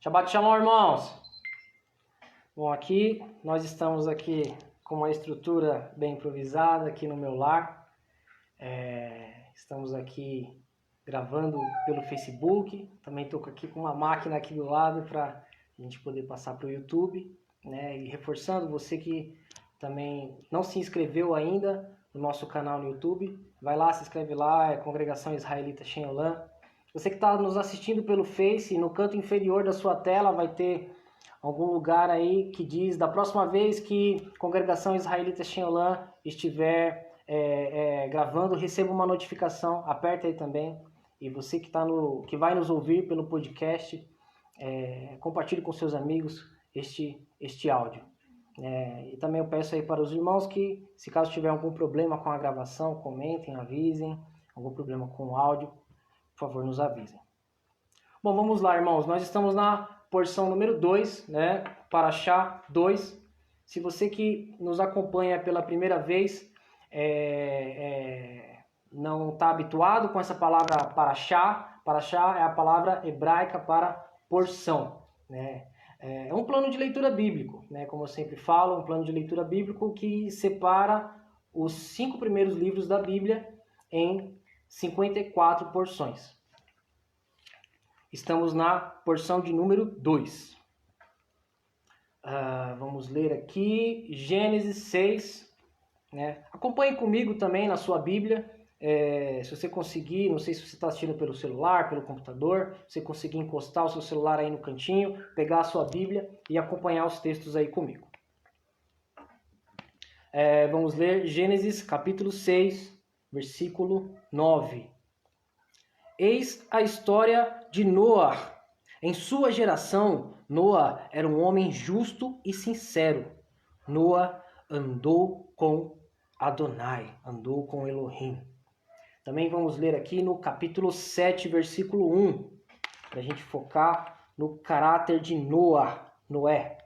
Shabbat Shalom, irmãos! Bom, aqui nós estamos aqui com uma estrutura bem improvisada aqui no meu lar. Estamos aqui gravando pelo Facebook. Também estou aqui com uma máquina aqui do lado para a gente poder passar para o YouTube, né? E reforçando, você que também não se inscreveu ainda no nosso canal no YouTube, vai lá, se inscreve lá, é Congregação Israelita Shem Olam. Você que está nos assistindo pelo Face, no canto inferior da sua tela vai ter algum lugar aí que diz: da próxima vez que Congregação Israelita Shem Olam estiver gravando, receba uma notificação, aperta aí também. E você que vai nos ouvir pelo podcast, compartilhe com seus amigos este áudio. E também eu peço aí para os irmãos que, se caso tiver algum problema com a gravação, comentem, avisem, algum problema com o áudio, por favor, nos avisem. Bom, vamos lá, irmãos. Nós estamos na porção número 2, né? Parashá 2. Se você que nos acompanha pela primeira vez não está habituado com essa palavra Parashá, Parashá é a palavra hebraica para porção, né? É um plano de leitura bíblico, né? Como eu sempre falo, um plano de leitura bíblico que separa os 5 primeiros livros da Bíblia em 54 porções. Estamos na porção de número 2. Vamos ler aqui Gênesis 6. Né? Acompanhe comigo também na sua Bíblia. Se você conseguir, não sei se você está assistindo pelo celular, pelo computador, se você conseguir encostar o seu celular aí no cantinho, pegar a sua Bíblia e acompanhar os textos aí comigo. Vamos ler Gênesis capítulo 6, versículo 9. Eis a história de Noa. Em sua geração, Noa era um homem justo e sincero. Noa andou com Adonai, andou com Elohim. Também vamos ler aqui no capítulo 7, versículo 1, para a gente focar no caráter de Noé.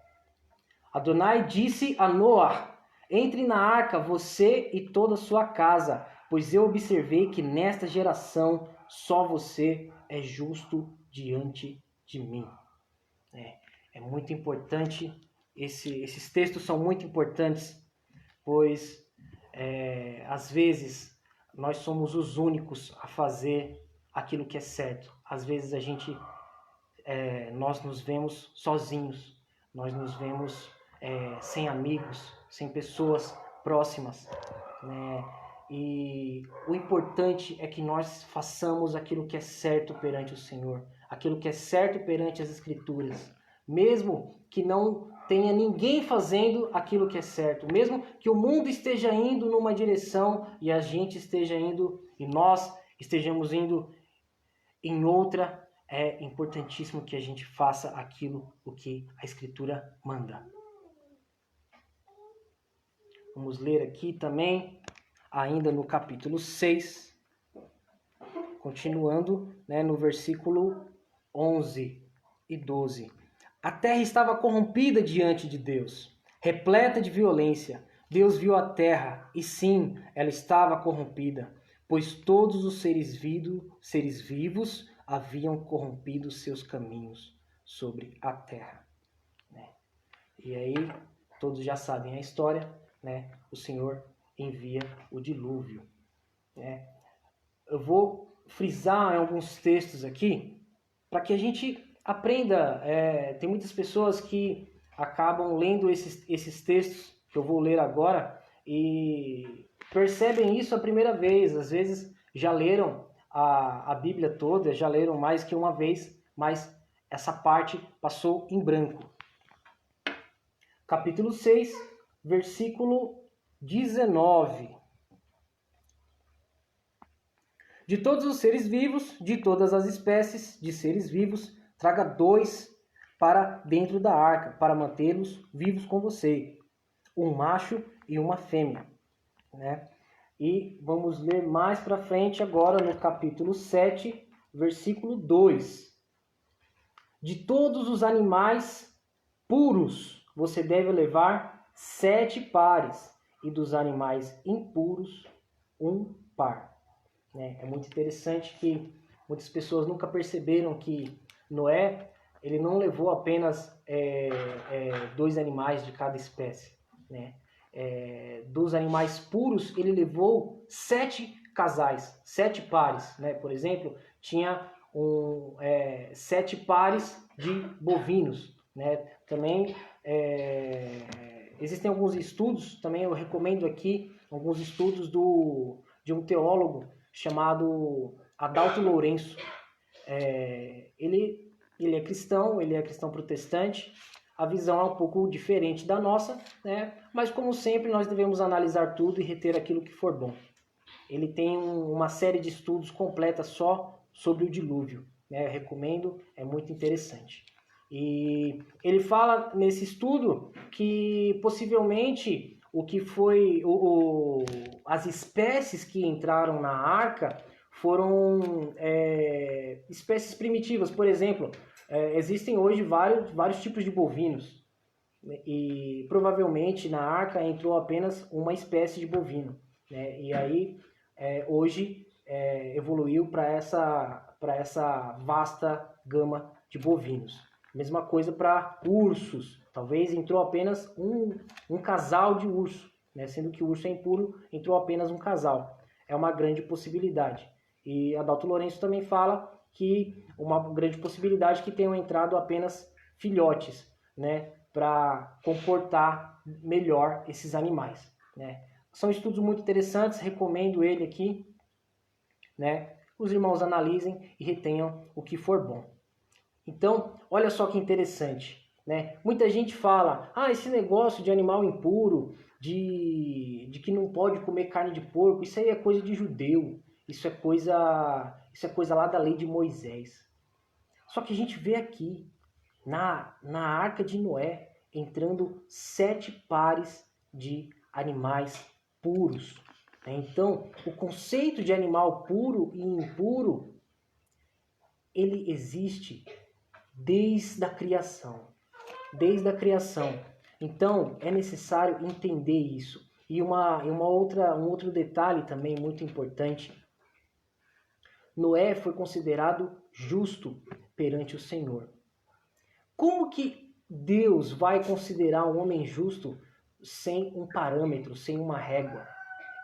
Adonai disse a Noa: entre na arca você e toda a sua casa, pois eu observei que nesta geração só você é justo diante de mim. É muito importante, esses textos são muito importantes, pois às vezes nós somos os únicos a fazer aquilo que é certo. Às vezes nós nos vemos sozinhos, nós nos vemos sem amigos, sem pessoas próximas, né? E o importante é que nós façamos aquilo que é certo perante o Senhor, aquilo que é certo perante as Escrituras, mesmo que não tenha ninguém fazendo aquilo que é certo, mesmo que o mundo esteja indo numa direção e a gente esteja indo, e nós estejamos indo em outra, é importantíssimo que a gente faça aquilo o que a Escritura manda. Vamos ler aqui também, ainda no capítulo 6, continuando, né, no versículo 11 e 12. A terra estava corrompida diante de Deus, repleta de violência. Deus viu a terra, e sim, ela estava corrompida, pois todos os seres vivos haviam corrompido seus caminhos sobre a terra. E aí, todos já sabem a história, né? O Senhor envia o dilúvio. Eu vou frisar em alguns textos aqui para que a gente aprenda. Tem muitas pessoas que acabam lendo esses textos que eu vou ler agora e percebem isso a primeira vez. Às vezes já leram a Bíblia toda, já leram mais que uma vez, mas essa parte passou em branco. Capítulo 6, versículo 19. De todos os seres vivos, de todas as espécies de seres vivos, traga 2 para dentro da arca, para mantê-los vivos com você, um macho e uma fêmea. Né? E vamos ler mais para frente agora no capítulo 7, versículo 2. De todos os animais puros, você deve levar 7 pares, e dos animais impuros, 1 par. É muito interessante que muitas pessoas nunca perceberam que Noé ele não levou apenas 2 animais de cada espécie, né? Dos animais puros, ele levou 7 casais, 7 pares, né? Por exemplo, tinha 7 pares de bovinos, né? Também existem alguns estudos, também eu recomendo aqui alguns estudos de um teólogo chamado Adalto Lourenço. Ele é cristão protestante. A visão é um pouco diferente da nossa, né? Mas como sempre nós devemos analisar tudo e reter aquilo que for bom. Ele tem uma série de estudos completa só sobre o dilúvio, né? Eu recomendo, é muito interessante. E ele fala nesse estudo que possivelmente o que foi as espécies que entraram na arca foram espécies primitivas. Por exemplo, existem hoje vários tipos de bovinos, né? E provavelmente na arca entrou apenas uma espécie de bovino, né? E aí hoje evoluiu para essa vasta gama de bovinos. Mesma coisa para ursos. Talvez entrou apenas um casal de urso, né? Sendo que o urso é impuro, entrou apenas um casal. É uma grande possibilidade. E Adalto Lourenço também fala que uma grande possibilidade que tenham entrado apenas filhotes, né? Para comportar melhor esses animais, né? São estudos muito interessantes, recomendo ele aqui, né? Os irmãos analisem e retenham o que for bom. Então, olha só que interessante, né? Muita gente fala, esse negócio de animal impuro, de que não pode comer carne de porco, isso aí é coisa de judeu, isso é coisa lá da lei de Moisés. Só que a gente vê aqui, na arca de Noé, entrando 7 pares de animais puros. Então, o conceito de animal puro e impuro, ele existe desde a criação. Desde a criação. Então, é necessário entender isso. E um outro detalhe também muito importante. Noé foi considerado justo perante o Senhor. Como que Deus vai considerar um homem justo sem um parâmetro, sem uma régua?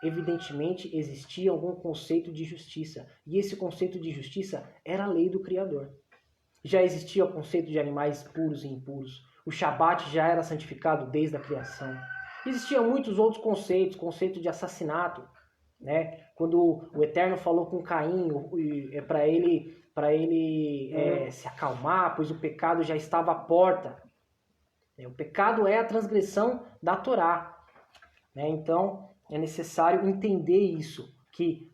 Evidentemente, existia algum conceito de justiça. E esse conceito de justiça era a lei do Criador. Já existia o conceito de animais puros e impuros. O Shabat já era santificado desde a criação. Existiam muitos outros conceitos, conceito de assassinato, né? Quando o Eterno falou com Caim para ele se acalmar, pois o pecado já estava à porta. O pecado é a transgressão da Torá, né? Então é necessário entender isso, que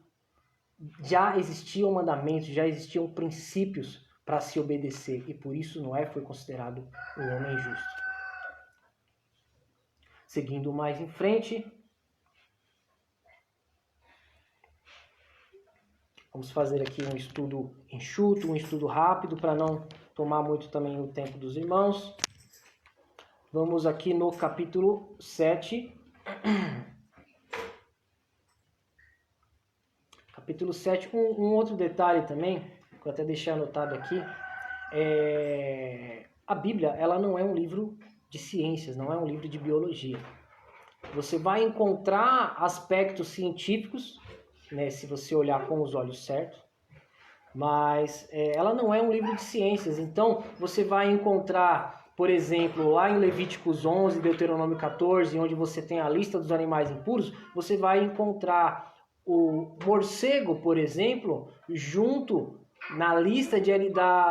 já existiam mandamentos, já existiam princípios para se obedecer, e por isso Noé foi considerado um homem justo. Seguindo mais em frente, vamos fazer aqui um estudo enxuto, um estudo rápido, para não tomar muito também o tempo dos irmãos. Vamos aqui no capítulo 7. Capítulo 7, um outro detalhe também, que eu até deixei anotado aqui, a Bíblia, ela não é um livro de ciências, não é um livro de biologia. Você vai encontrar aspectos científicos, né, se você olhar com os olhos certos, mas ela não é um livro de ciências. Então, você vai encontrar, por exemplo, lá em Levíticos 11, Deuteronômio 14, onde você tem a lista dos animais impuros, você vai encontrar o morcego, por exemplo, junto na lista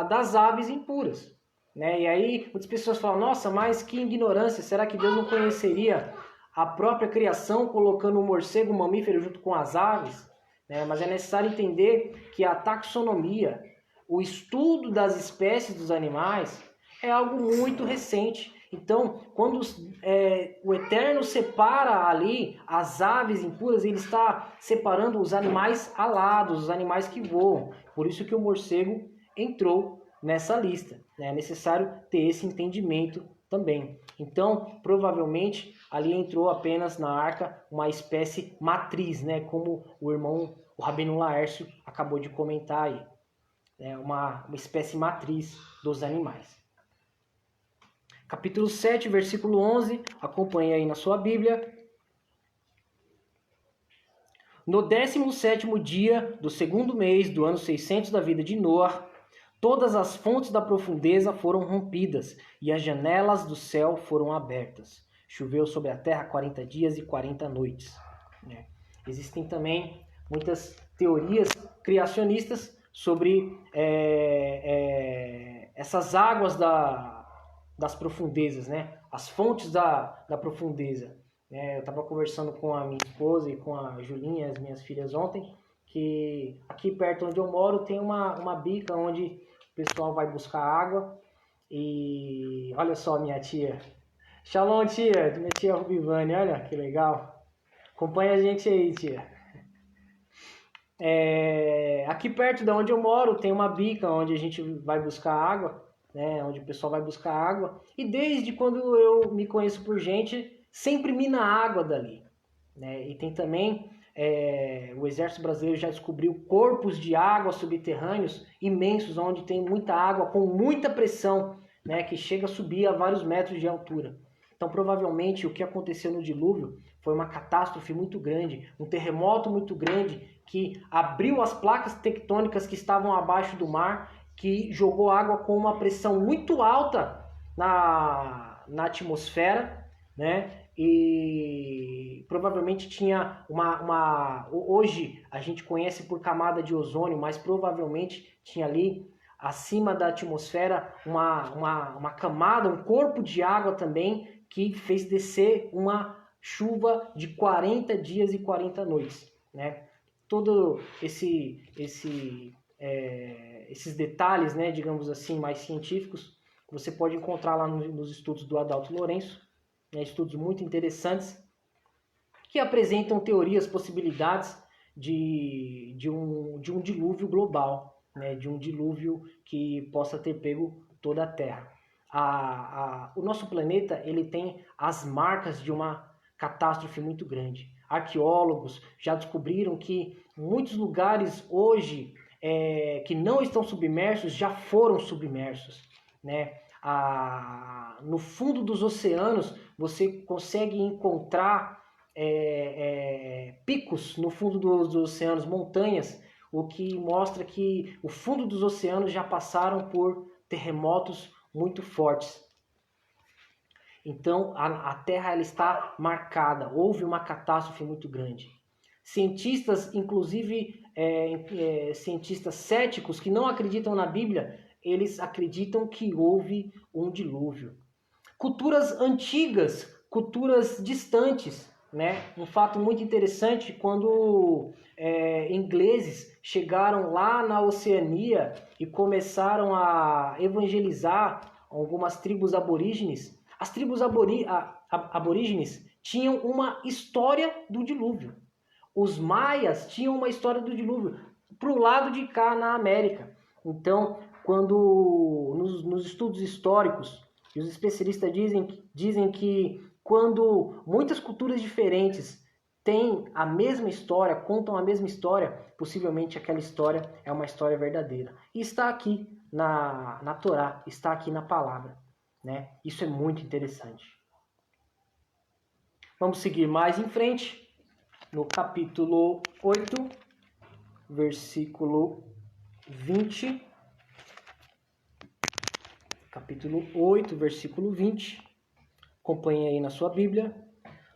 das aves impuras, né? E aí muitas pessoas falam, nossa, mas que ignorância, será que Deus não conheceria a própria criação colocando o morcego, o mamífero, junto com as aves? Mas é necessário entender que a taxonomia, o estudo das espécies dos animais, é algo muito recente. Então, quando o Eterno separa ali as aves impuras, ele está separando os animais alados, os animais que voam. Por isso que o morcego entrou nessa lista. É necessário ter esse entendimento também. Então, provavelmente, ali entrou apenas na arca uma espécie matriz, né? Como o Rabino Laércio acabou de comentar aí. Uma espécie matriz dos animais. Capítulo 7, versículo 11, acompanhe aí na sua Bíblia. No 17º dia do segundo mês do ano 600 da vida de Noé, todas as fontes da profundeza foram rompidas e as janelas do céu foram abertas. Choveu sobre a terra 40 dias e 40 noites. Existem também muitas teorias criacionistas sobre essas águas das profundezas, né? As fontes da profundeza. Eu estava conversando com a minha esposa e com a Julinha, as minhas filhas, ontem, que aqui perto onde eu moro tem uma bica onde o pessoal vai buscar água. E olha só minha tia. Shalom, tia. Minha tia Rubivane, olha que legal. Acompanha a gente aí, tia. Aqui perto de onde eu moro tem uma bica onde a gente vai buscar água, né? Onde o pessoal vai buscar água. E desde quando eu me conheço por gente, sempre mina água dali, né? E tem também, o Exército Brasileiro já descobriu corpos de água subterrâneos imensos, onde tem muita água com muita pressão, né? Que chega a subir a vários metros de altura. Então, provavelmente, o que aconteceu no dilúvio foi uma catástrofe muito grande, um terremoto muito grande, que abriu as placas tectônicas que estavam abaixo do mar, que jogou água com uma pressão muito alta na atmosfera, né? E provavelmente tinha hoje a gente conhece por camada de ozônio, mas provavelmente tinha ali acima da atmosfera uma camada, um corpo de água também, que fez descer uma chuva de 40 dias e 40 noites, né? Todo esses detalhes, né, digamos assim, mais científicos, você pode encontrar lá nos estudos do Adalto Lourenço, né, estudos muito interessantes, que apresentam teorias, possibilidades de um dilúvio global, né, de um dilúvio que possa ter pego toda a Terra. O nosso planeta, ele tem as marcas de uma catástrofe muito grande. Arqueólogos já descobriram que muitos lugares hoje que não estão submersos já foram submersos, né? No fundo dos oceanos você consegue encontrar picos no fundo dos oceanos, montanhas, o que mostra que o fundo dos oceanos já passaram por terremotos muito fortes. Então a Terra ela está marcada, houve uma catástrofe muito grande. Cientistas, inclusive cientistas céticos que não acreditam na Bíblia, eles acreditam que houve um dilúvio. Culturas antigas, culturas distantes, né? Um fato muito interessante, quando ingleses chegaram lá na Oceania e começaram a evangelizar algumas tribos aborígenes, as tribos aborígenes tinham uma história do dilúvio. Os maias tinham uma história do dilúvio para o lado de cá na América. Então, quando nos estudos históricos, os especialistas dizem que quando muitas culturas diferentes têm a mesma história, contam a mesma história, possivelmente aquela história é uma história verdadeira. E está aqui na Torá, está aqui na palavra, né? Isso é muito interessante. Vamos seguir mais em frente, no capítulo 8, versículo 20. Capítulo 8, versículo 20. Acompanhe aí na sua Bíblia.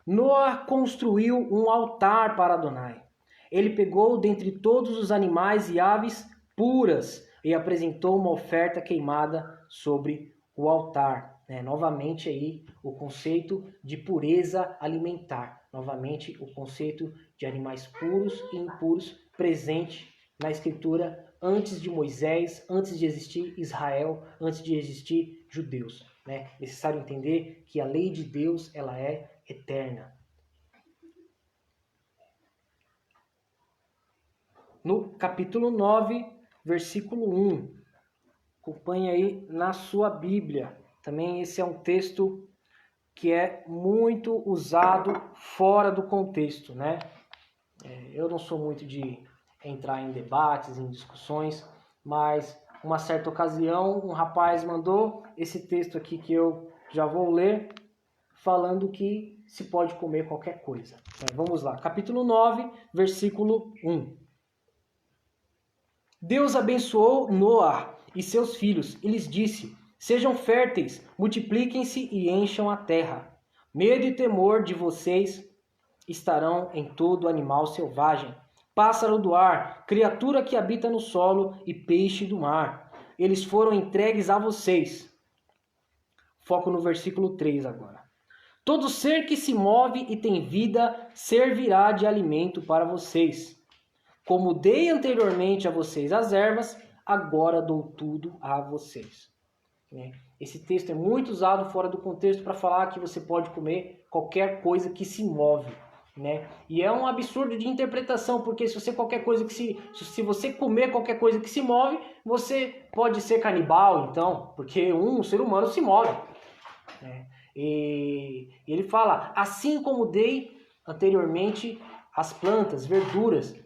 Noé construiu um altar para Adonai. Ele pegou dentre todos os animais e aves puras e apresentou uma oferta queimada sobre o altar. Novamente aí o conceito de pureza alimentar. Novamente o conceito de animais puros e impuros presente na Escritura antes de Moisés, antes de existir Israel, antes de existir judeus. É necessário entender que a lei de Deus ela é eterna. No capítulo 9, versículo 1. Acompanhe aí na sua Bíblia. Também esse é um texto que é muito usado fora do contexto, né? Eu não sou muito de entrar em debates, em discussões, mas uma certa ocasião um rapaz mandou esse texto aqui que eu já vou ler falando que se pode comer qualquer coisa. Vamos lá, capítulo 9, versículo 1. Deus abençoou Noá e seus filhos e lhes disse: sejam férteis, multipliquem-se e encham a terra. Medo e temor de vocês estarão em todo animal selvagem, pássaro do ar, criatura que habita no solo e peixe do mar. Eles foram entregues a vocês. Foco no versículo 3 agora. Todo ser que se move e tem vida servirá de alimento para vocês. Como dei anteriormente a vocês as ervas, agora dou tudo a vocês. Esse texto é muito usado fora do contexto para falar que você pode comer qualquer coisa que se move. E é um absurdo de interpretação, porque se você comer qualquer coisa que se move, você pode ser canibal, então, porque um ser humano se move. E ele fala, assim como dei anteriormente as plantas, verduras,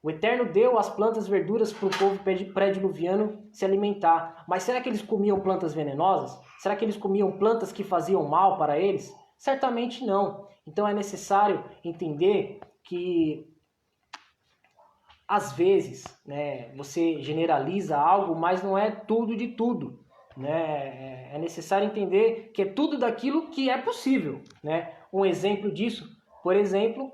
O Eterno deu as plantas, verduras para o povo pré-diluviano se alimentar. Mas será que eles comiam plantas venenosas? Será que eles comiam plantas que faziam mal para eles? Certamente não. Então é necessário entender que às vezes você generaliza algo, mas não é tudo de tudo. É necessário entender que é tudo daquilo que é possível. Um exemplo disso, por exemplo,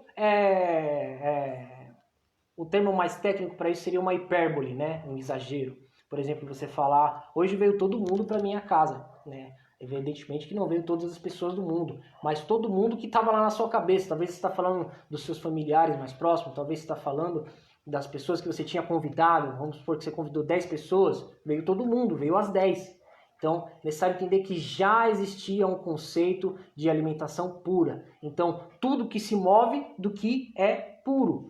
o termo mais técnico para isso seria uma hipérbole, um exagero. Por exemplo, você falar, hoje veio todo mundo para minha casa. Evidentemente que não veio todas as pessoas do mundo, mas todo mundo que estava lá na sua cabeça. Talvez você está falando dos seus familiares mais próximos, talvez você está falando das pessoas que você tinha convidado. Vamos supor que você convidou 10 pessoas, veio todo mundo, veio as 10. Então, é necessário entender que já existia um conceito de alimentação pura. Então, tudo que se move do que é puro.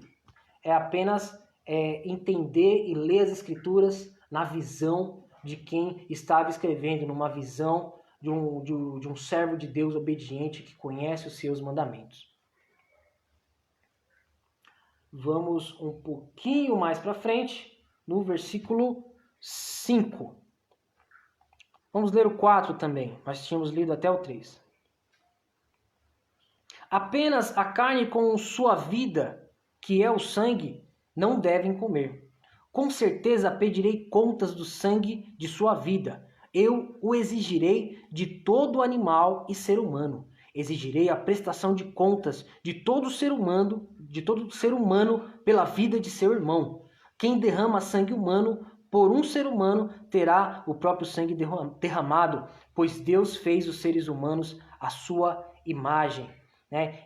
É apenas entender e ler as escrituras na visão de quem estava escrevendo, numa visão de um servo de Deus obediente que conhece os seus mandamentos. Vamos um pouquinho mais para frente, no versículo 5. Vamos ler o 4 também, nós tínhamos lido até o 3. Apenas a carne com sua vida, que é o sangue, não devem comer. Com certeza pedirei contas do sangue de sua vida. Eu o exigirei de todo animal e ser humano. Exigirei a prestação de contas de todo ser humano pela vida de seu irmão. Quem derrama sangue humano por um ser humano terá o próprio sangue derramado, pois Deus fez os seres humanos à sua imagem.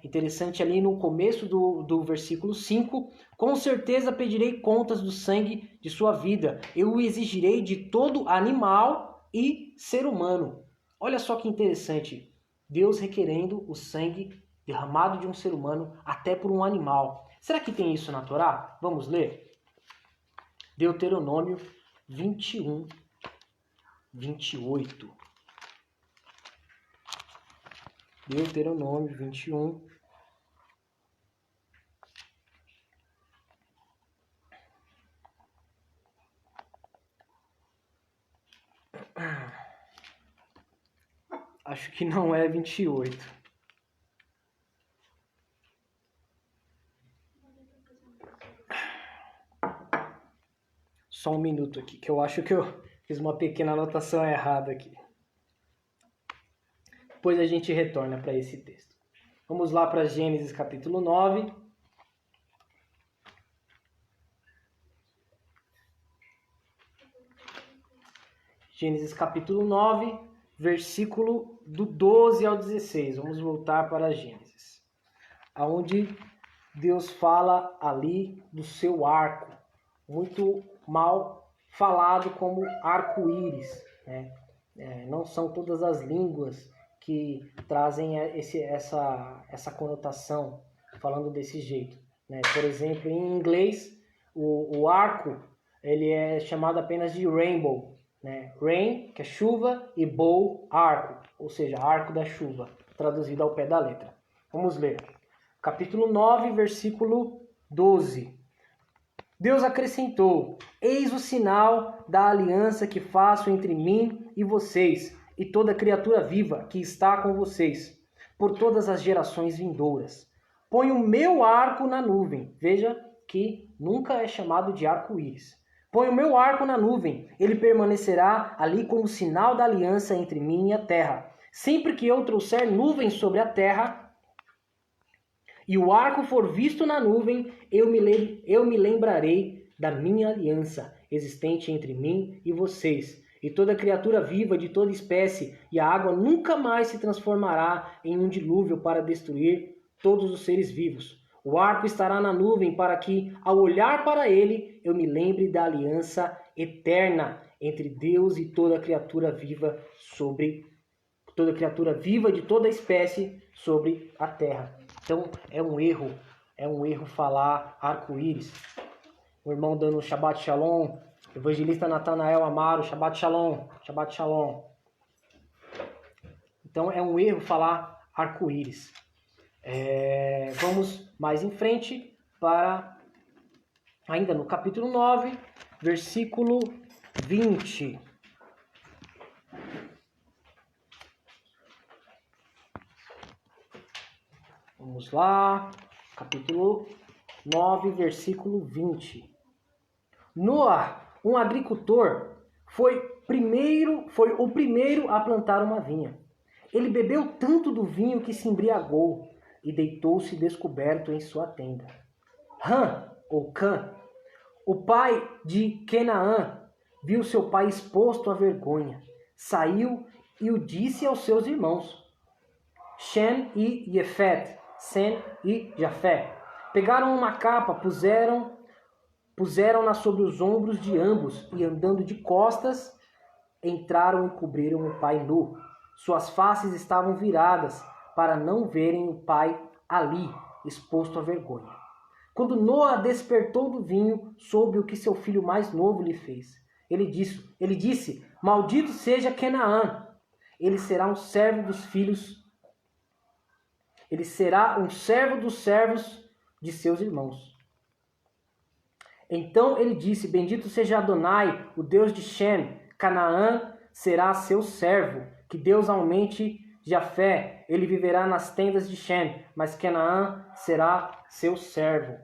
Interessante ali no começo do versículo 5, com certeza pedirei contas do sangue de sua vida, eu o exigirei de todo animal e ser humano. Olha só que interessante, Deus requerendo o sangue derramado de um ser humano até por um animal. Será que tem isso na Torá? Vamos ler? Deuteronômio 21, 28. Deuteronômio 21. Acho que não é 28. Só um minuto aqui, que eu acho que eu fiz uma pequena anotação errada aqui. Depois a gente retorna para esse texto. Vamos lá para Gênesis capítulo 9. Gênesis capítulo 9, versículo do 12 ao 16. Vamos voltar para Gênesis. Onde Deus fala ali do seu arco. Muito mal falado como arco-íris. Não são todas as línguas que trazem essa conotação, falando desse jeito. Por exemplo, em inglês, o arco ele é chamado apenas de rainbow. Rain, que é chuva, e bow, arco, ou seja, arco da chuva, traduzido ao pé da letra. Vamos ler. Capítulo 9, versículo 12. Deus acrescentou: eis o sinal da aliança que faço entre mim e vocês e toda criatura viva que está com vocês, por todas as gerações vindouras. Põe o meu arco na nuvem. Veja que nunca é chamado de arco-íris. Põe o meu arco na nuvem. Ele permanecerá ali como sinal da aliança entre mim e a terra. Sempre que eu trouxer nuvens sobre a terra e o arco for visto na nuvem, eu me lembrarei da minha aliança existente entre mim e vocês. E toda criatura viva de toda espécie, e a água nunca mais se transformará em um dilúvio para destruir todos os seres vivos. O arco estará na nuvem para que, ao olhar para ele, eu me lembre da aliança eterna entre Deus e toda criatura viva de toda espécie sobre a terra. Então é um erro falar arco-íris. O irmão dando Shabbat Shalom, evangelista Natanael Amaro, Shabbat Shalom, Shabbat Shalom. Então é um erro falar arco-íris. Vamos mais em frente para, ainda no capítulo 9, versículo 20. Vamos lá, capítulo 9, versículo 20. Noa, um agricultor, foi o primeiro a plantar uma vinha. Ele bebeu tanto do vinho que se embriagou e deitou-se descoberto em sua tenda. Ham, ou Cã, o pai de Canaã, viu seu pai exposto à vergonha. Saiu e o disse aos seus irmãos, Shem e Jefete, Sem e Jafé. Pegaram uma capa, puseram-na sobre os ombros de ambos e, andando de costas, entraram e cobriram o pai nu. Suas faces estavam viradas para não verem o pai ali, exposto à vergonha. Quando Noa despertou do vinho, soube o que seu filho mais novo lhe fez. Ele disse, maldito seja Canaã, ele será um servo dos servos de seus irmãos. Então ele disse, bendito seja Adonai, o Deus de Shem, Canaã será seu servo, que Deus aumente Jafé, ele viverá nas tendas de Shem, mas Canaã será seu servo.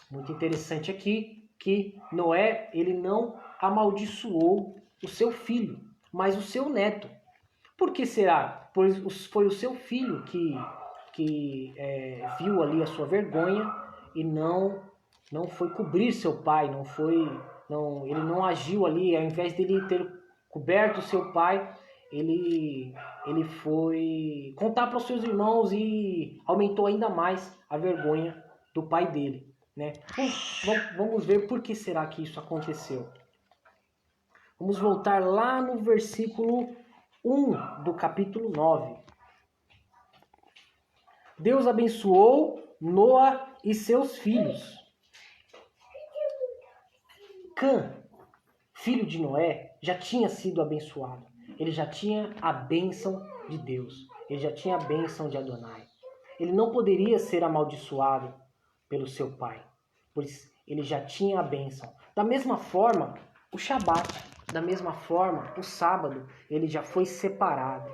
Muito interessante aqui que Noé, ele não amaldiçoou o seu filho, mas o seu neto. Por que será? Pois foi o seu filho que viu ali a sua vergonha e não foi cobrir seu pai, ele não agiu ali, ao invés dele ter coberto seu pai, ele foi contar para os seus irmãos e aumentou ainda mais a vergonha do pai dele, né? Vamos ver por que será que isso aconteceu. Vamos voltar lá no versículo 1 do capítulo 9. Deus abençoou Noa e seus filhos. Cã, filho de Noé, já tinha sido abençoado. Ele já tinha a bênção de Deus. Ele já tinha a bênção de Adonai. Ele não poderia ser amaldiçoado pelo seu pai, pois ele já tinha a bênção. Da mesma forma, o Shabat, da mesma forma, o sábado, ele já foi separado.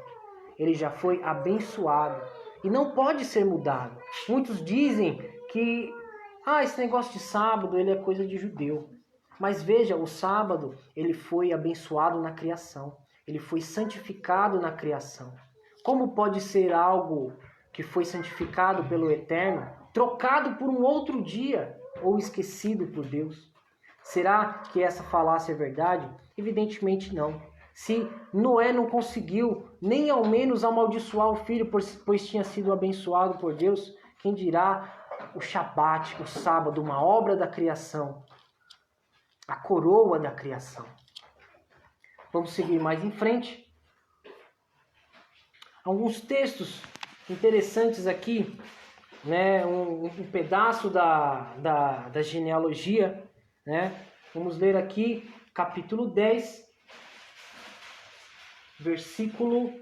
Ele já foi abençoado. E não pode ser mudado. Muitos dizem que esse negócio de sábado ele é coisa de judeu. Mas veja, o sábado ele foi abençoado na criação. Ele foi santificado na criação. Como pode ser algo que foi santificado pelo Eterno, trocado por um outro dia ou esquecido por Deus? Será que essa falácia é verdade? Evidentemente não. Se Noé não conseguiu nem ao menos amaldiçoar o filho, pois tinha sido abençoado por Deus, quem dirá o Shabat, o sábado, uma obra da criação, a coroa da criação. Vamos seguir mais em frente. Alguns textos interessantes aqui, né? Um pedaço da genealogia, né? Vamos ler aqui capítulo 10, versículo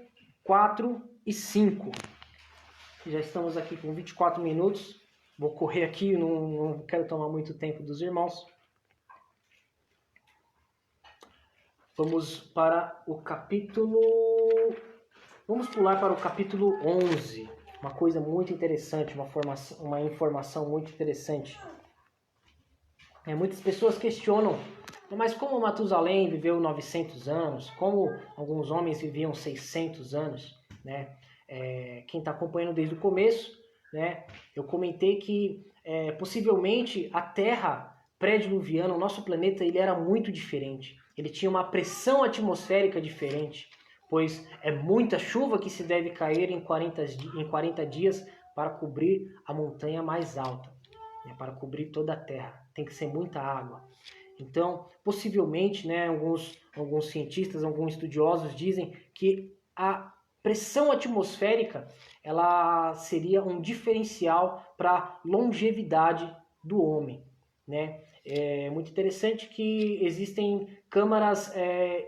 4 e 5. Já estamos aqui com 24 minutos. Vou correr aqui, não quero tomar muito tempo dos irmãos. Vamos para o capítulo... Vamos pular para o capítulo 11. Uma coisa muito interessante, uma informação muito interessante. Muitas pessoas questionam, mas como Matusalém viveu 900 anos, como alguns homens viviam 600 anos, né? Quem está acompanhando desde o começo, né? Eu comentei que possivelmente a Terra pré-diluviana, o nosso planeta, ele era muito diferente. Ele tinha uma pressão atmosférica diferente, pois é muita chuva que se deve cair em 40 dias para cobrir a montanha mais alta, né? Para cobrir toda a Terra. Tem que ser muita água. Então, possivelmente, né, alguns cientistas, alguns estudiosos dizem que a pressão atmosférica ela seria um diferencial para a longevidade do homem, né? É muito interessante que existem câmaras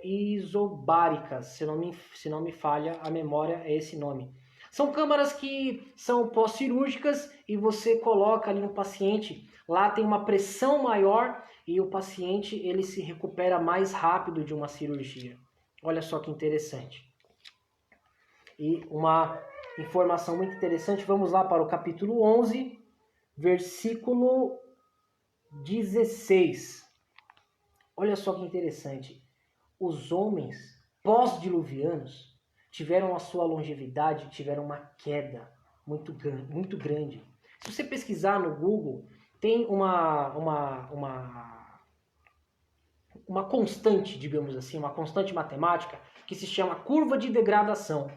isobáricas, se não me falha a memória, é esse nome. São câmaras que são pós-cirúrgicas e você coloca ali um paciente, lá tem uma pressão maior e o paciente ele se recupera mais rápido de uma cirurgia. Olha só que interessante. E uma informação muito interessante, vamos lá para o capítulo 11, versículo 16. Olha só que interessante. Os homens pós-diluvianos tiveram a sua longevidade, tiveram uma queda muito grande. Se você pesquisar no Google, tem uma constante, digamos assim, uma constante matemática que se chama curva de degradação.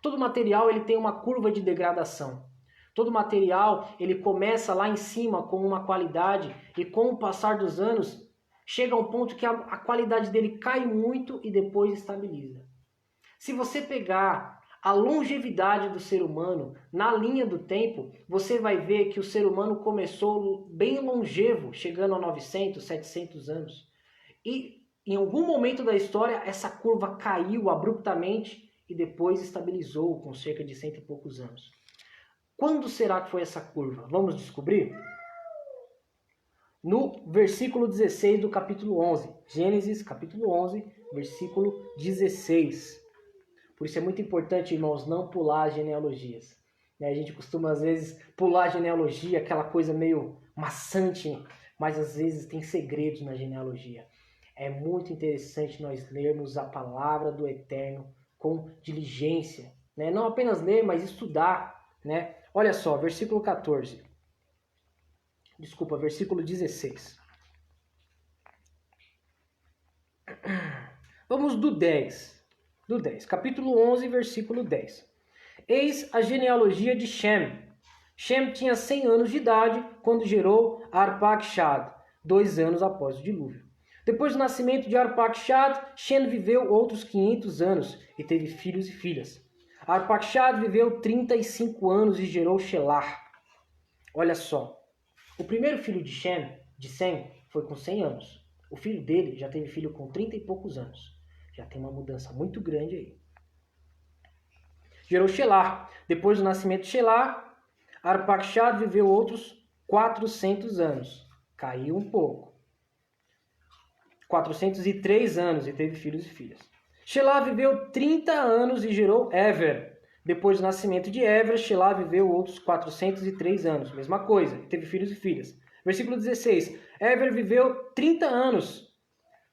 Todo material ele tem uma curva de degradação. Todo material ele começa lá em cima com uma qualidade e com o passar dos anos chega a um ponto que a qualidade dele cai muito e depois estabiliza. Se você pegar a longevidade do ser humano na linha do tempo, você vai ver que o ser humano começou bem longevo, chegando a 900, 700 anos. E em algum momento da história essa curva caiu abruptamente e depois estabilizou com cerca de 100 e poucos anos. Quando será que foi essa curva? Vamos descobrir? No versículo 16 do capítulo 11. Gênesis, capítulo 11, versículo 16. Por isso é muito importante, irmãos, não pular as genealogias. A gente costuma, às vezes, pular a genealogia, aquela coisa meio maçante, mas às vezes tem segredos na genealogia. É muito interessante nós lermos a palavra do Eterno com diligência. Não apenas ler, mas estudar. Olha só, versículo 14. Desculpa, versículo 16. Vamos do 10. Do 10. Capítulo 11, versículo 10. Eis a genealogia de Shem. Shem tinha 100 anos de idade quando gerou Arpacxad, 2 anos após o dilúvio. Depois do nascimento de Arpacxad, Shem viveu outros 500 anos e teve filhos e filhas. Arpacxad viveu 35 anos e gerou Shelah. Olha só, o primeiro filho de Sem, foi com 100 anos. O filho dele já teve filho com 30 e poucos anos. Já tem uma mudança muito grande aí. Gerou Shelah. Depois do nascimento de Shelah, Arpacxad viveu outros 400 anos. Caiu um pouco. 403 anos e teve filhos e filhas. Shelah viveu 30 anos e gerou Ever. Depois do nascimento de Ever, Shelah viveu outros 403 anos. Mesma coisa, teve filhos e filhas. Versículo 16. Ever viveu 30 anos.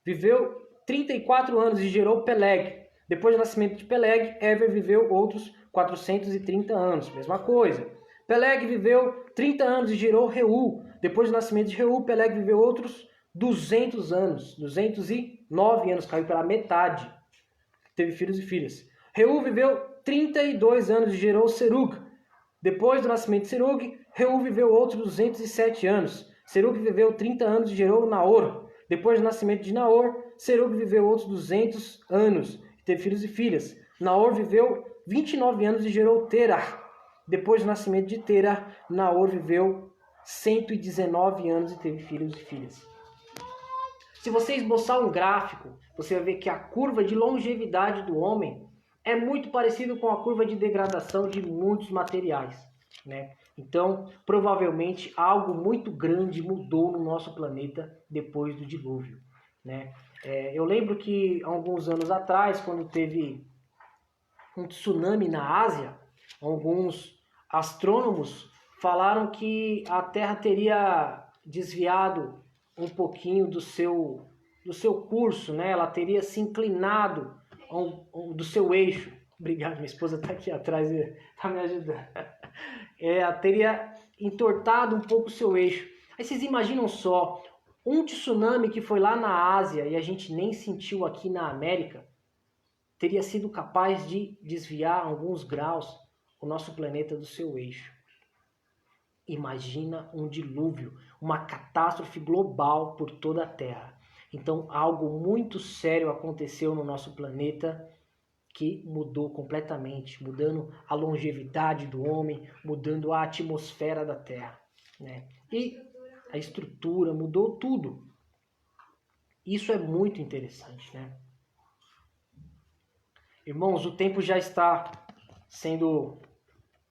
Viveu 34 anos e gerou Peleg. Depois do nascimento de Peleg, Ever viveu outros 430 anos. Mesma coisa. Peleg viveu 30 anos e gerou Reu. Depois do nascimento de Reu, Peleg viveu outros 200 anos. 209 anos, caiu pela metade. Teve filhos e filhas. Reu viveu 32 anos e gerou Serug. Depois do nascimento de Serug, Reu viveu outros 207 anos. Serug viveu 30 anos e gerou Naor. Depois do nascimento de Naor, Serug viveu outros 200 anos e teve filhos e filhas. Naor viveu 29 anos e gerou Terah. Depois do nascimento de Terah, Naor viveu 119 anos e teve filhos e filhas. Se você esboçar um gráfico, você vai ver que a curva de longevidade do homem é muito parecido com a curva de degradação de muitos materiais. Então, provavelmente, algo muito grande mudou no nosso planeta depois do dilúvio. Eu lembro que há alguns anos atrás, quando teve um tsunami na Ásia, alguns astrônomos falaram que a Terra teria desviado um pouquinho do seu curso, né? Ela teria se inclinado do seu eixo. Obrigado, minha esposa está aqui atrás e está me ajudando. Ela teria entortado um pouco o seu eixo. Aí vocês imaginam só, um tsunami que foi lá na Ásia e a gente nem sentiu aqui na América, teria sido capaz de desviar alguns graus o nosso planeta do seu eixo. Imagina um dilúvio, uma catástrofe global por toda a Terra. Então, algo muito sério aconteceu no nosso planeta que mudou completamente, mudando a longevidade do homem, mudando a atmosfera da Terra, né? E a estrutura, mudou tudo. Isso é muito interessante, né? Irmãos, o tempo já está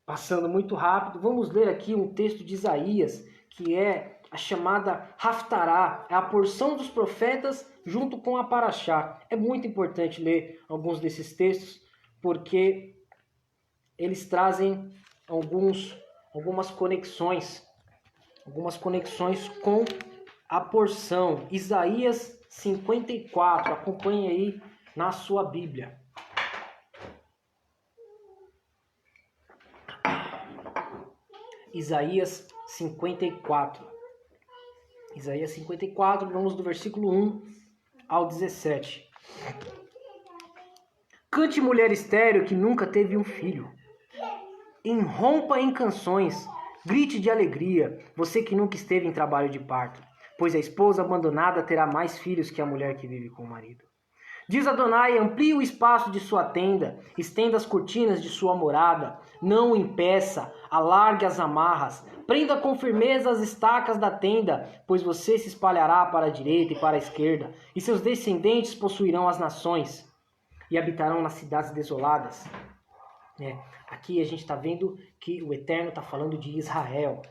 passando muito rápido. Vamos ler aqui um texto de Isaías, que é a chamada Haftará, é a porção dos profetas junto com a Paraxá. É muito importante ler alguns desses textos, porque eles trazem algumas conexões com a porção. Isaías 54, acompanhe aí na sua Bíblia. Isaías 54. Isaías 54, vamos do versículo 1 ao 17. Cante, mulher estéril que nunca teve um filho. Irrompa em canções, grite de alegria, você que nunca esteve em trabalho de parto, pois a esposa abandonada terá mais filhos que a mulher que vive com o marido. Diz Adonai, amplie o espaço de sua tenda, estenda as cortinas de sua morada, não o impeça, alargue as amarras, prenda com firmeza as estacas da tenda, pois você se espalhará para a direita e para a esquerda, e seus descendentes possuirão as nações, e habitarão nas cidades desoladas. Aqui a gente está vendo que o Eterno está falando de Israel.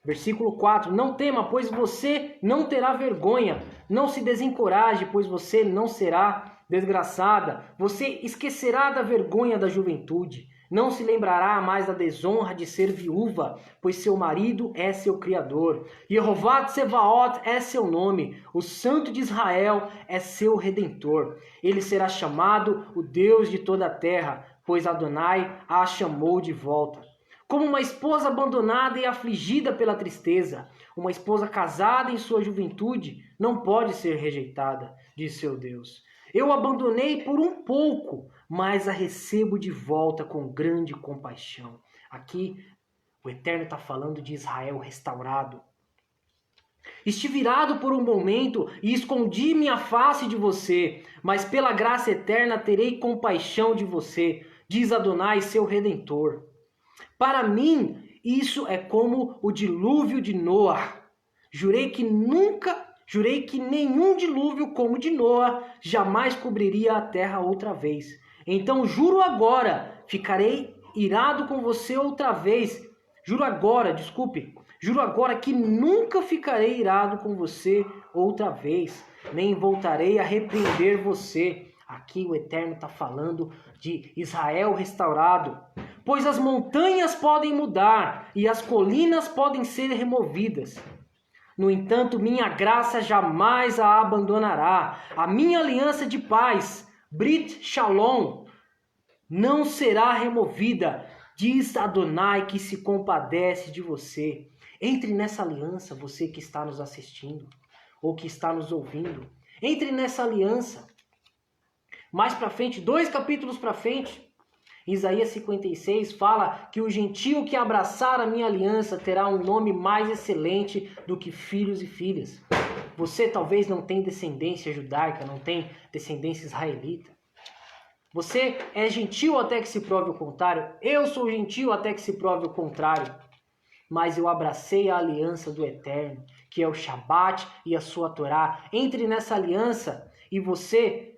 Versículo 4, não tema, pois você não terá vergonha, não se desencoraje, pois você não será desgraçada, você esquecerá da vergonha da juventude, não se lembrará mais da desonra de ser viúva, pois seu marido é seu Criador. Jeová Tsevaot é seu nome, o Santo de Israel é seu Redentor. Ele será chamado o Deus de toda a terra, pois Adonai a chamou de volta. Como uma esposa abandonada e afligida pela tristeza, uma esposa casada em sua juventude não pode ser rejeitada, diz seu Deus. Eu a abandonei por um pouco, mas a recebo de volta com grande compaixão. Aqui o Eterno está falando de Israel restaurado. Estive irado por um momento e escondi minha face de você, mas pela graça eterna terei compaixão de você, diz Adonai, seu Redentor. Para mim, isso é como o dilúvio de Noa. Jurei que nenhum dilúvio como o de Noa jamais cobriria a terra outra vez. Então juro agora, ficarei irado com você outra vez. Juro agora que nunca ficarei irado com você outra vez, nem voltarei a repreender você. Aqui o Eterno está falando de Israel restaurado. Pois as montanhas podem mudar e as colinas podem ser removidas. No entanto, minha graça jamais a abandonará. A minha aliança de paz, Brit Shalom, não será removida. Diz Adonai que se compadece de você. Entre nessa aliança, você que está nos assistindo ou que está nos ouvindo. Entre nessa aliança. Mais para frente, 2 capítulos para frente, Isaías 56 fala que o gentio que abraçar a minha aliança terá um nome mais excelente do que filhos e filhas. Você talvez não tem descendência judaica, não tem descendência israelita. Você é gentil até que se prove o contrário. Eu sou gentil até que se prove o contrário. Mas eu abracei a aliança do Eterno, que é o Shabat e a sua Torá. Entre nessa aliança e você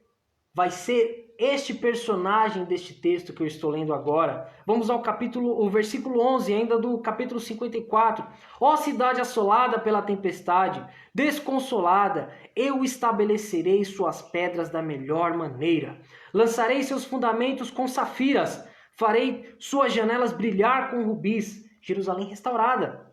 vai ser este personagem deste texto que eu estou lendo agora. Vamos ao o versículo 11, ainda do capítulo 54. Ó cidade assolada pela tempestade, desconsolada, eu estabelecerei suas pedras da melhor maneira. Lançarei seus fundamentos com safiras, farei suas janelas brilhar com rubis. Jerusalém restaurada.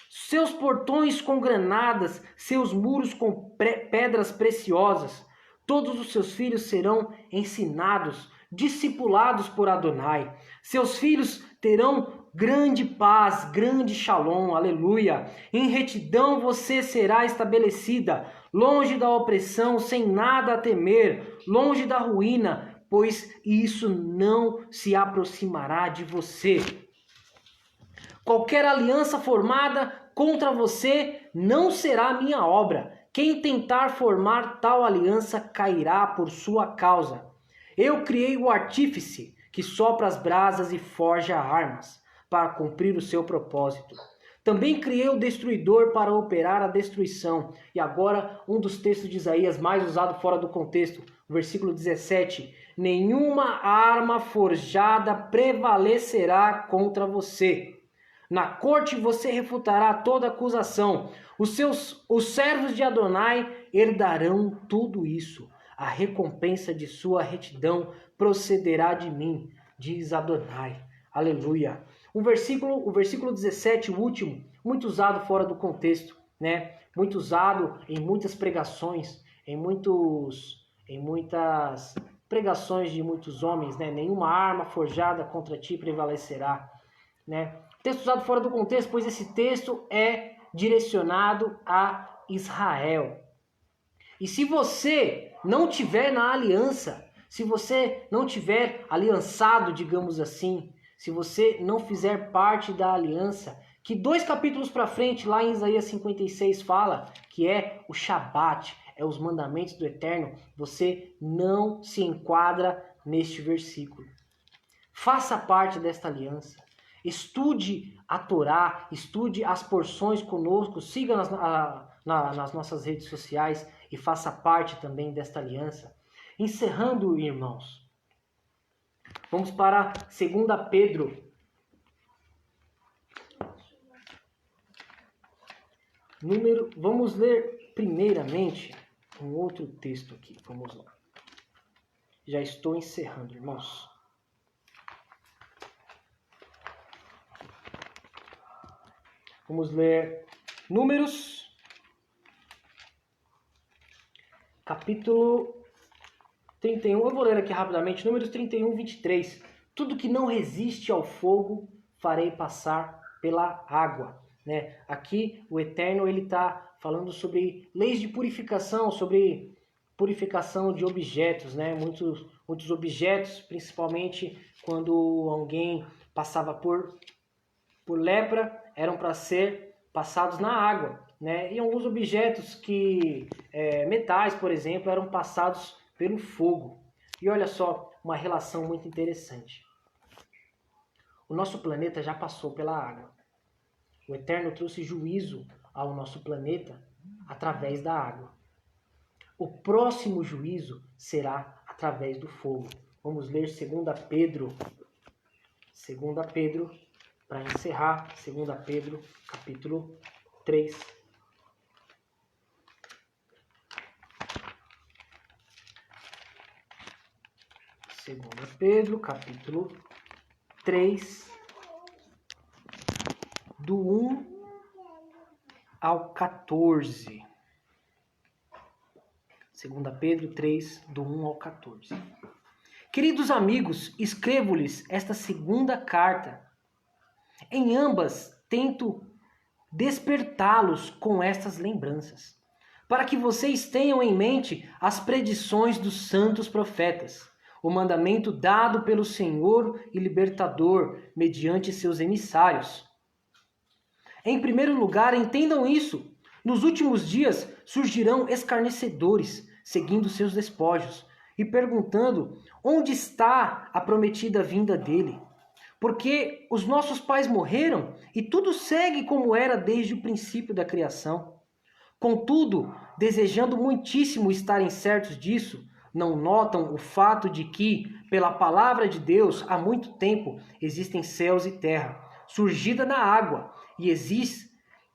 Seus portões com granadas, seus muros com pedras preciosas. Todos os seus filhos serão ensinados, discipulados por Adonai. Seus filhos terão grande paz, grande shalom, aleluia. Em retidão você será estabelecida, longe da opressão, sem nada a temer, longe da ruína, pois isso não se aproximará de você. Qualquer aliança formada contra você não será minha obra. Quem tentar formar tal aliança cairá por sua causa. Eu criei o artífice que sopra as brasas e forja armas para cumprir o seu propósito. Também criei o destruidor para operar a destruição. E agora um dos textos de Isaías mais usado fora do contexto, o versículo 17. Nenhuma arma forjada prevalecerá contra você. Na corte você refutará toda acusação. Os servos de Adonai herdarão tudo isso. A recompensa de sua retidão procederá de mim, diz Adonai. Aleluia. O versículo 17, o último, muito usado fora do contexto, né? Muito usado em muitas pregações, em muitas pregações de muitos homens, né? Nenhuma arma forjada contra ti prevalecerá, né? Texto usado fora do contexto, pois esse texto é direcionado a Israel. E se você não tiver na aliança, se você não tiver aliançado, digamos assim, se você não fizer parte da aliança, que 2 capítulos para frente, lá em Isaías 56, fala que é o Shabat, é os mandamentos do Eterno, você não se enquadra neste versículo. Faça parte desta aliança. Estude a Torá, estude as porções conosco, siga nas nossas redes sociais e faça parte também desta aliança. Encerrando, irmãos, vamos para 2 Pedro. Vamos ler primeiramente um outro texto aqui. Vamos lá. Já estou encerrando, irmãos. Vamos ler Números, capítulo 31. Eu vou ler aqui rapidamente. Números 31, 23. Tudo que não resiste ao fogo, farei passar pela água. Né? Aqui o Eterno está falando sobre leis de purificação, sobre purificação de objetos. Né? Muitos objetos, principalmente quando alguém passava por lepra, eram para ser passados na água, né? E alguns objetos metais, por exemplo, eram passados pelo fogo. E olha só, uma relação muito interessante. O nosso planeta já passou pela água. O Eterno trouxe juízo ao nosso planeta através da água. O próximo juízo será através do fogo. Vamos ler 2 Pedro. 2 Pedro, para encerrar, 2 Pedro, capítulo 3. Segunda Pedro, capítulo 3, do 1 ao 14. 2 Pedro 3, do 1 ao 14. Queridos amigos, escrevo-lhes esta segunda carta. Em ambas, tento despertá-los com estas lembranças, para que vocês tenham em mente as predições dos santos profetas, o mandamento dado pelo Senhor e Libertador mediante seus emissários. Em primeiro lugar, entendam isso. Nos últimos dias surgirão escarnecedores, seguindo seus despojos, e perguntando onde está a prometida vinda dele. Porque os nossos pais morreram e tudo segue como era desde o princípio da criação. Contudo, desejando muitíssimo estarem certos disso, não notam o fato de que, pela palavra de Deus, há muito tempo existem céus e terra, surgida na água e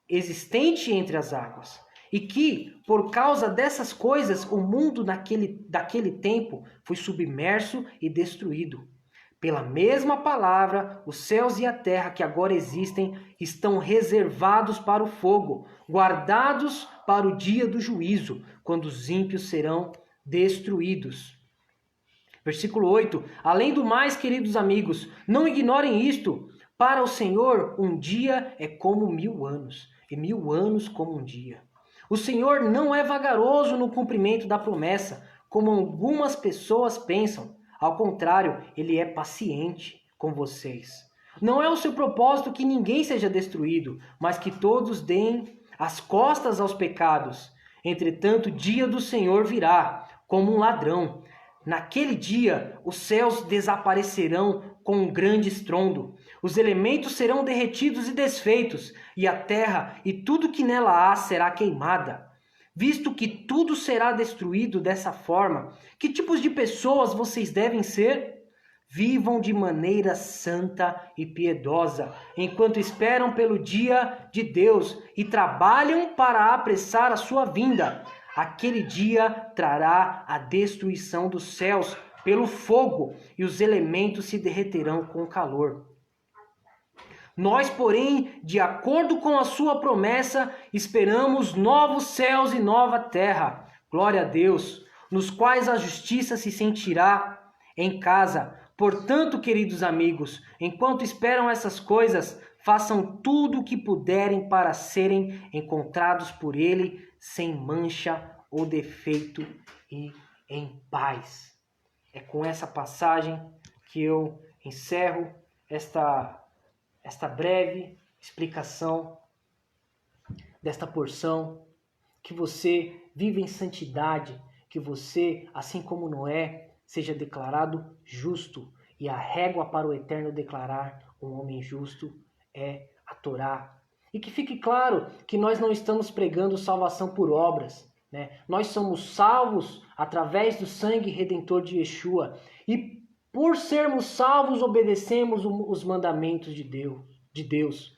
existente entre as águas, e que, por causa dessas coisas, o mundo daquele tempo foi submerso e destruído. Pela mesma palavra, os céus e a terra que agora existem estão reservados para o fogo, guardados para o dia do juízo, quando os ímpios serão destruídos. Versículo 8. Além do mais, queridos amigos, não ignorem isto. Para o Senhor, um dia é como 1000 anos, e 1000 anos como um dia. O Senhor não é vagaroso no cumprimento da promessa, como algumas pessoas pensam. Ao contrário, ele é paciente com vocês. Não é o seu propósito que ninguém seja destruído, mas que todos deem as costas aos pecados. Entretanto, o dia do Senhor virá como um ladrão. Naquele dia, os céus desaparecerão com um grande estrondo. Os elementos serão derretidos e desfeitos, e a terra e tudo que nela há será queimada. Visto que tudo será destruído dessa forma, que tipos de pessoas vocês devem ser? Vivam de maneira santa e piedosa, enquanto esperam pelo dia de Deus e trabalham para apressar a sua vinda. Aquele dia trará a destruição dos céus pelo fogo, e os elementos se derreterão com o calor. Nós, porém, de acordo com a sua promessa, esperamos novos céus e nova terra, glória a Deus, nos quais a justiça se sentirá em casa. Portanto, queridos amigos, enquanto esperam essas coisas, façam tudo o que puderem para serem encontrados por Ele sem mancha ou defeito e em paz. É com essa passagem que eu encerro esta breve explicação desta porção, que você viva em santidade, que você, assim como Noé, seja declarado justo, e a régua para o eterno declarar um homem justo é a Torá. E que fique claro que nós não estamos pregando salvação por obras, né? Nós somos salvos através do sangue redentor de Yeshua, e por sermos salvos, obedecemos os mandamentos de Deus.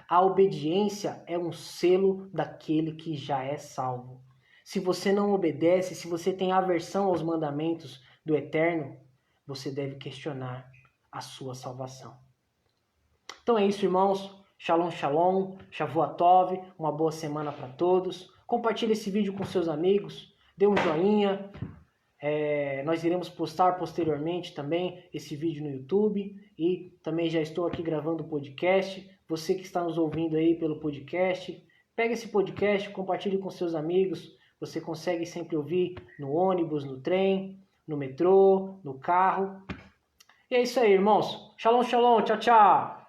A obediência é um selo daquele que já é salvo. Se você não obedece, se você tem aversão aos mandamentos do Eterno, você deve questionar a sua salvação. Então é isso, irmãos. Shalom, shalom, Shavuot, uma boa semana para todos. Compartilhe esse vídeo com seus amigos, dê um joinha. Nós iremos postar posteriormente também esse vídeo no YouTube, e também já estou aqui gravando o podcast. Você que está nos ouvindo aí pelo podcast, pega esse podcast, compartilhe com seus amigos. Você consegue sempre ouvir no ônibus, no trem, no metrô, no carro. E é isso aí, irmãos. Shalom, shalom, tchau, tchau.